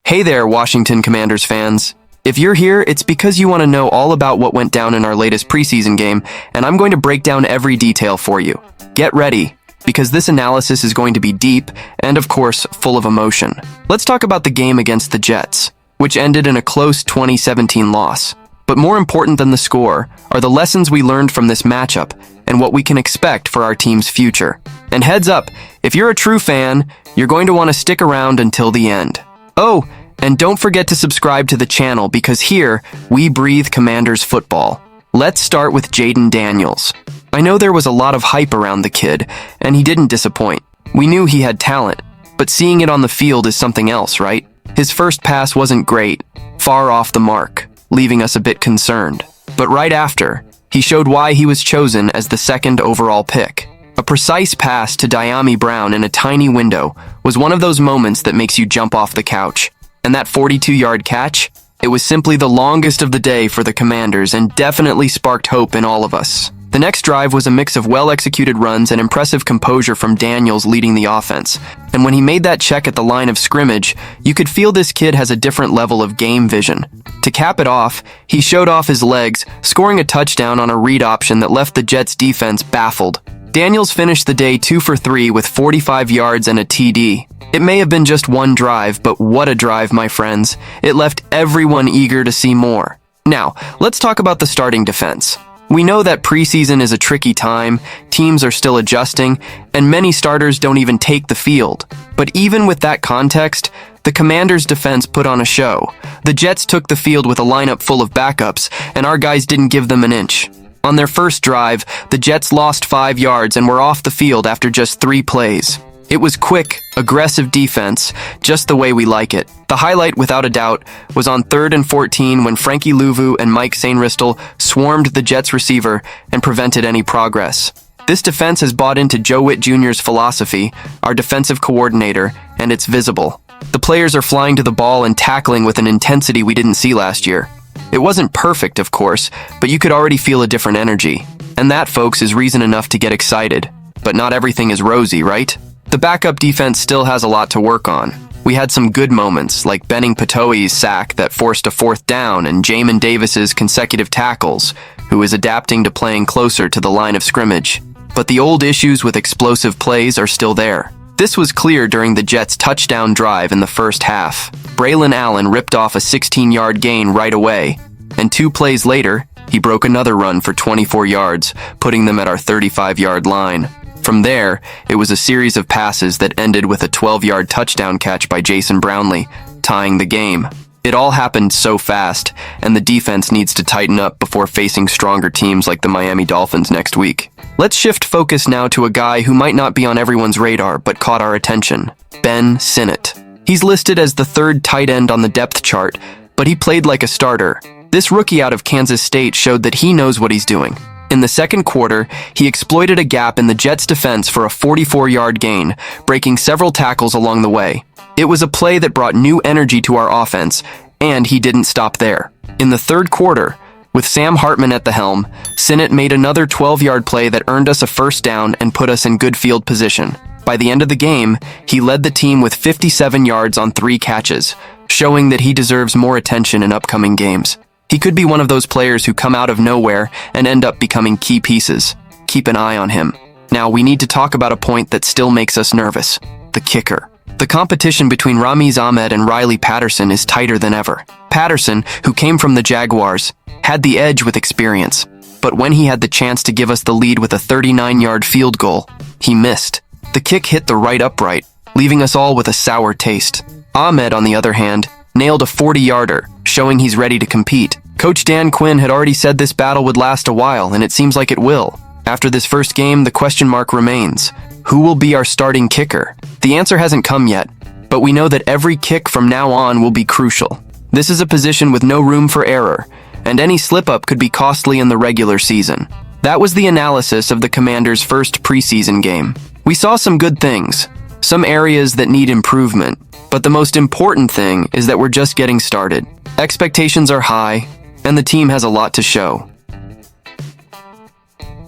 Hey there, Washington Commanders fans. If you're here, it's because you want to know all about what went down in our latest preseason game, and I'm going to break down every detail for you. Get ready, because this analysis is going to be deep and, of course, full of emotion. Let's talk about the game against the Jets, which ended in a close 2017 loss. But more important than the score are the lessons we learned from this matchup and what we can expect for our team's future. And heads up, if you're a true fan, you're going to want to stick around until the end. Oh, and don't forget to subscribe to the channel because here, we breathe Commanders football. Let's start with Jaden Daniels. I know there was a lot of hype around the kid, and he didn't disappoint. We knew he had talent, but seeing it on the field is something else, right? His first pass wasn't great, far off the mark, leaving us a bit concerned. But right after, he showed why he was chosen as the second overall pick. A precise pass to Dyami Brown in a tiny window was one of those moments that makes you jump off the couch. And that 42-yard catch? It was simply the longest of the day for the Commanders and definitely sparked hope in all of us. The next drive was a mix of well-executed runs and impressive composure from Daniels leading the offense. And when he made that check at the line of scrimmage, you could feel this kid has a different level of game vision. To cap it off, he showed off his legs, scoring a touchdown on a read option that left the Jets' defense baffled. Daniels finished the day 2 for 3 with 45 yards and a TD. It may have been just one drive, but what a drive, my friends. It left everyone eager to see more. Now, let's talk about the starting defense. We know that preseason is a tricky time, teams are still adjusting, and many starters don't even take the field. But even with that context, the Commanders' defense put on a show. The Jets took the field with a lineup full of backups, and our guys didn't give them an inch. On their first drive, the Jets lost 5 yards and were off the field after just 3 plays. It was quick, aggressive defense, just the way we like it. The highlight, without a doubt, was on 3rd and 14 when Frankie Louvu and Mike Sainristil swarmed the Jets receiver and prevented any progress. This defense has bought into Joe Witt Jr.'s philosophy, our defensive coordinator, and it's visible. The players are flying to the ball and tackling with an intensity we didn't see last year. It wasn't perfect, of course, but you could already feel a different energy. And that, folks, is reason enough to get excited. But not everything is rosy, right? The backup defense still has a lot to work on. We had some good moments, like Benning Patoi's sack that forced a 4th down and Jamin Davis's consecutive tackles, who is adapting to playing closer to the line of scrimmage. But the old issues with explosive plays are still there. This was clear during the Jets' touchdown drive in the first half. Braylon Allen ripped off a 16-yard gain right away, and 2 plays later, he broke another run for 24 yards, putting them at our 35-yard line. From there, it was a series of passes that ended with a 12-yard touchdown catch by Jason Brownlee, tying the game. It all happened so fast, and the defense needs to tighten up before facing stronger teams like the Miami Dolphins next week. Let's shift focus now to a guy who might not be on everyone's radar but caught our attention, Ben Sinnate. He's listed as the 3rd tight end on the depth chart, but he played like a starter. This rookie out of Kansas State showed that he knows what he's doing. In the second quarter, he exploited a gap in the Jets' defense for a 44-yard gain, breaking several tackles along the way. It was a play that brought new energy to our offense, and he didn't stop there. In the third quarter, with Sam Hartman at the helm, Sinnate made another 12-yard play that earned us a 1st down and put us in good field position. By the end of the game, he led the team with 57 yards on 3 catches, showing that he deserves more attention in upcoming games. He could be one of those players who come out of nowhere and end up becoming key pieces. Keep an eye on him. Now, we need to talk about a point that still makes us nervous: the kicker. The competition between Ramiz Ahmed and Riley Patterson is tighter than ever. Patterson, who came from the Jaguars, had the edge with experience, but when he had the chance to give us the lead with a 39-yard field goal, he missed. The kick hit the right upright, leaving us all with a sour taste. Ahmed, on the other hand, nailed a 40-yarder, showing he's ready to compete. Coach Dan Quinn had already said this battle would last a while, and it seems like it will. After this first game, the question mark remains: who will be our starting kicker? The answer hasn't come yet, but we know that every kick from now on will be crucial. This is a position with no room for error, and any slip-up could be costly in the regular season. That was the analysis of the Commanders' first preseason game. We saw some good things, some areas that need improvement, but the most important thing is that we're just getting started. Expectations are high, and the team has a lot to show.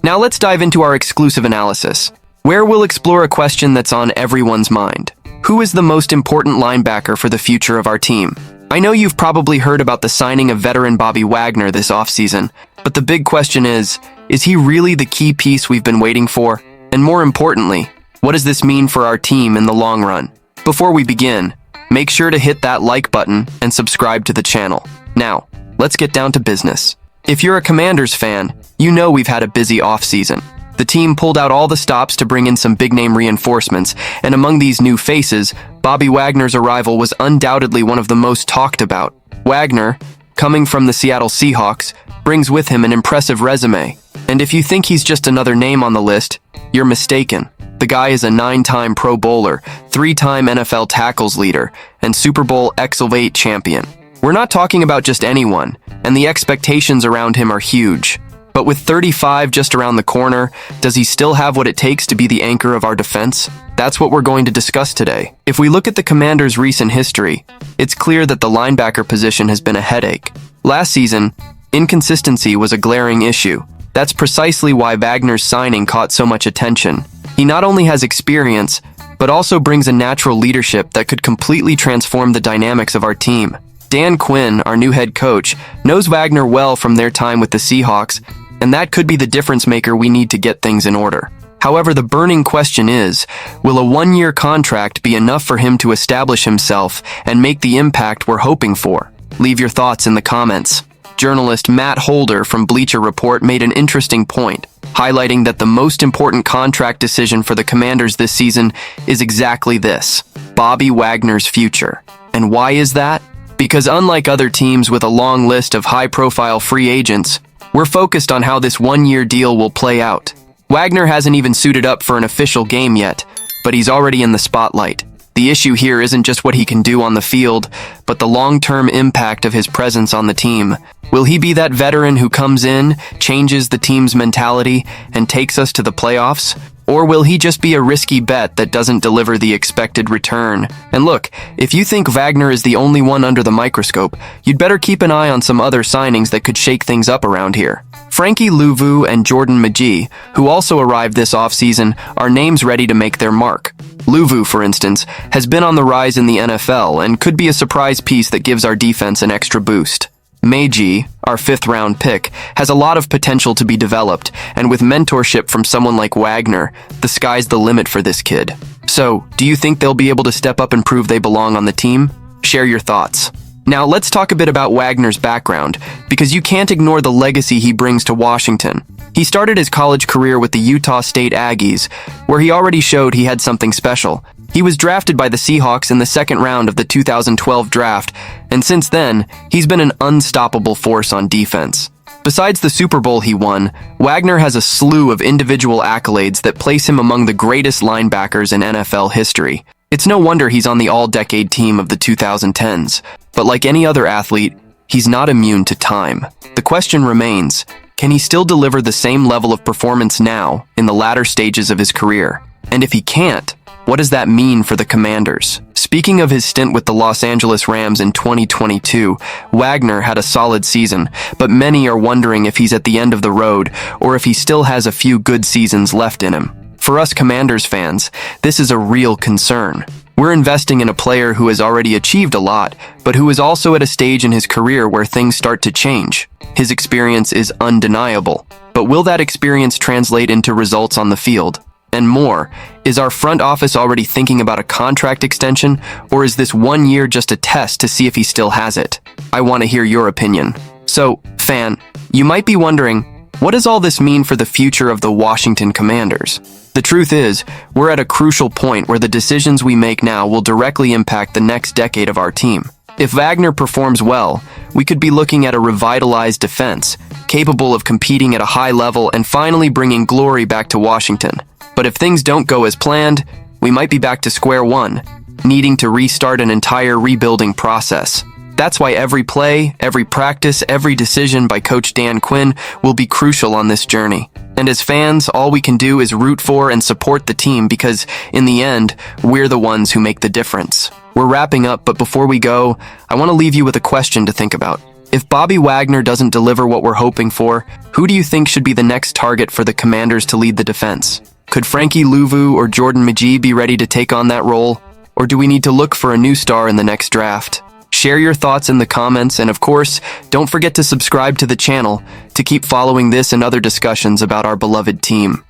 Now let's dive into our exclusive analysis, where we'll explore a question that's on everyone's mind. Who is the most important linebacker for the future of our team? I know you've probably heard about the signing of veteran Bobby Wagner this offseason, but the big question is he really the key piece we've been waiting for? And more importantly, what does this mean for our team in the long run? Before we begin, make sure to hit that like button and subscribe to the channel. Now, let's get down to business. If you're a Commanders fan, you know we've had a busy offseason. The team pulled out all the stops to bring in some big-name reinforcements, and among these new faces, Bobby Wagner's arrival was undoubtedly one of the most talked about. Wagner, coming from the Seattle Seahawks, brings with him an impressive resume. And if you think he's just another name on the list, you're mistaken. The guy is a 9-time Pro Bowler, 3-time NFL tackles leader, and Super Bowl XL8 champion. We're not talking about just anyone, and the expectations around him are huge. But with 35 just around the corner, does he still have what it takes to be the anchor of our defense? That's what we're going to discuss today. If we look at the Commanders' recent history, it's clear that the linebacker position has been a headache. Last season, inconsistency was a glaring issue. That's precisely why Wagner's signing caught so much attention. He not only has experience, but also brings a natural leadership that could completely transform the dynamics of our team. Dan Quinn, our new head coach, knows Wagner well from their time with the Seahawks, and that could be the difference maker we need to get things in order. However, the burning question is, will a one-year contract be enough for him to establish himself and make the impact we're hoping for? Leave your thoughts in the comments. Journalist Matt Holder from Bleacher Report made an interesting point, highlighting that the most important contract decision for the Commanders this season is exactly this: Bobby Wagner's future. And why is that? Because unlike other teams with a long list of high-profile free agents, we're focused on how this one-year deal will play out. Wagner hasn't even suited up for an official game yet, but he's already in the spotlight. The issue here isn't just what he can do on the field, but the long-term impact of his presence on the team. Will he be that veteran who comes in, changes the team's mentality, and takes us to the playoffs? Or will he just be a risky bet that doesn't deliver the expected return? And look, if you think Wagner is the only one under the microscope, you'd better keep an eye on some other signings that could shake things up around here. Frankie Louvu and Jordan Magee, who also arrived this offseason, are names ready to make their mark. Louvu, for instance, has been on the rise in the NFL and could be a surprise piece that gives our defense an extra boost. Magee, our 5th-round pick, has a lot of potential to be developed, and with mentorship from someone like Wagner, the sky's the limit for this kid. So, do you think they'll be able to step up and prove they belong on the team? Share your thoughts. Now, let's talk a bit about Wagner's background, because you can't ignore the legacy he brings to Washington. He started his college career with the Utah State Aggies, where he already showed he had something special. He was drafted by the Seahawks in the 2nd round of the 2012 draft, and since then, he's been an unstoppable force on defense. Besides the Super Bowl he won, Wagner has a slew of individual accolades that place him among the greatest linebackers in NFL history. It's no wonder he's on the all-decade team of the 2010s. But like any other athlete, he's not immune to time. The question remains, can he still deliver the same level of performance now, in the latter stages of his career? And if he can't, what does that mean for the Commanders? Speaking of his stint with the Los Angeles Rams in 2022, Wagner had a solid season, but many are wondering if he's at the end of the road or if he still has a few good seasons left in him. For us Commanders fans, this is a real concern. We're investing in a player who has already achieved a lot, but who is also at a stage in his career where things start to change. His experience is undeniable, but will that experience translate into results on the field? And more, is our front office already thinking about a contract extension, or is this 1 year just a test to see if he still has it? I want to hear your opinion. So, fan, you might be wondering, what does all this mean for the future of the Washington Commanders? The truth is, we're at a crucial point where the decisions we make now will directly impact the next decade of our team. If Wagner performs well, we could be looking at a revitalized defense, capable of competing at a high level and finally bringing glory back to Washington. But if things don't go as planned, we might be back to square one, needing to restart an entire rebuilding process. That's why every play, every practice, every decision by Coach Dan Quinn will be crucial on this journey. And as fans, all we can do is root for and support the team because, in the end, we're the ones who make the difference. We're wrapping up, but before we go, I want to leave you with a question to think about. If Bobby Wagner doesn't deliver what we're hoping for, who do you think should be the next target for the Commanders to lead the defense? Could Frankie Louvu or Jordan Magee be ready to take on that role? Or do we need to look for a new star in the next draft? Share your thoughts in the comments, and of course, don't forget to subscribe to the channel to keep following this and other discussions about our beloved team.